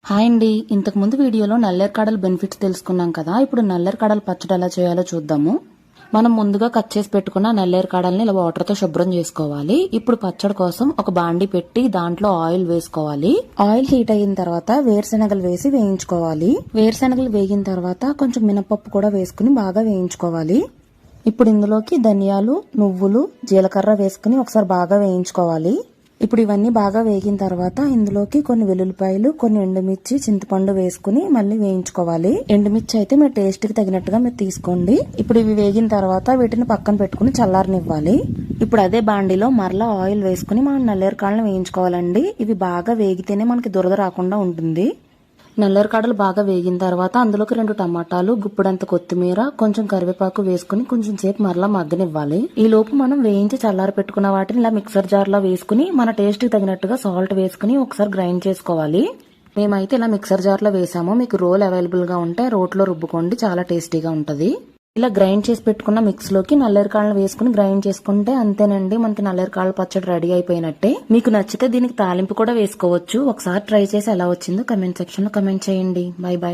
Hi అండి, ఇంతకు ముందు వీడియోలో నల్లేరు బెనిఫిట్స్ తెలుసుకున్నాం కదా. ఇప్పుడు నల్లేరు పచ్చడి ఎలా చేయాలో చూద్దాము. మనం ముందుగా కట్ చేసి పెట్టుకున్న నల్లేరు కాడల్ని ఇలా వాటర్ తో శుభ్రం చేసుకోవాలి. ఇప్పుడు పచ్చడి కోసం ఒక బాండి పెట్టి దాంట్లో ఆయిల్ వేసుకోవాలి. ఆయిల్ హీట్ అయిన తర్వాత వేరుశెనగలు వేసి వేయించుకోవాలి. వేరుశెనగలు వేగిన తర్వాత కొంచెం మినపప్పు కూడా వేసుకుని బాగా వేయించుకోవాలి. ఇప్పుడు ఇందులోకి ధనియాలు, నువ్వులు, జీలకర్ర వేసుకుని ఒకసారి బాగా వేయించుకోవాలి. ఇప్పుడు ఇవన్నీ బాగా వేగిన తర్వాత ఇందులోకి కొన్ని వెల్లుల్లిపాయలు, కొన్ని ఎండుమిర్చి, చింతపండు వేసుకుని మళ్ళీ వేయించుకోవాలి. ఎండుమిర్చి అయితే మీ టేస్ట్ కి తగినట్టుగా మీరు తీసుకోండి. ఇప్పుడు ఇవి వేగిన తర్వాత వీటిని పక్కన పెట్టుకుని చల్లారనివ్వాలి. ఇప్పుడు అదే బాండిలో మరలా ఆయిల్ వేసుకుని మనం నల్లేరు కాడలను వేయించుకోవాలండి. ఇవి బాగా వేగితేనే మనకి దురద రాకుండా ఉంటుంది. నల్లేరు కాడలు బాగా వేగిన తర్వాత అందులోకి 2 టమాటాలు, గుప్పుడంత కొత్తిమీర, కొంచెం కరివేపాకు వేసుకుని కొంచెం సేపు మరలా మగ్గనివ్వాలి. ఈ లోపు మనం వేయించి చల్లారి పెట్టుకున్న వాటిని ఇలా మిక్సర్ జార్ లో వేసుకుని మన టేస్ట్ కి తగినట్టుగా సాల్ట్ వేసుకుని ఒకసారి గ్రైండ్ చేసుకోవాలి. మేమైతే ఇలా మిక్సర్ జార్ లో వేసాము. మీకు రోల్ అవైలబుల్ గా ఉంటే రోట్లో రుబ్బుకోండి, చాలా టేస్టీగా ఉంటది. ఇలా గ్రైండ్ చేసి పెట్టుకున్న మిక్స్ లోకి నల్లేరు కాడలు వేసుకుని గ్రైండ్ చేసుకుంటే అంతేనండి, మనకి నల్లేరు కాడల పచ్చడి రెడీ అయిపోయినట్టే. మీకు నచ్చితే దీనికి తాలింపు కూడా వేసుకోవచ్చు. ఒకసారి ట్రై చేసి ఎలా వచ్చిందో కమెంట్ సెక్షన్ లో కమెంట్ చేయండి. By by.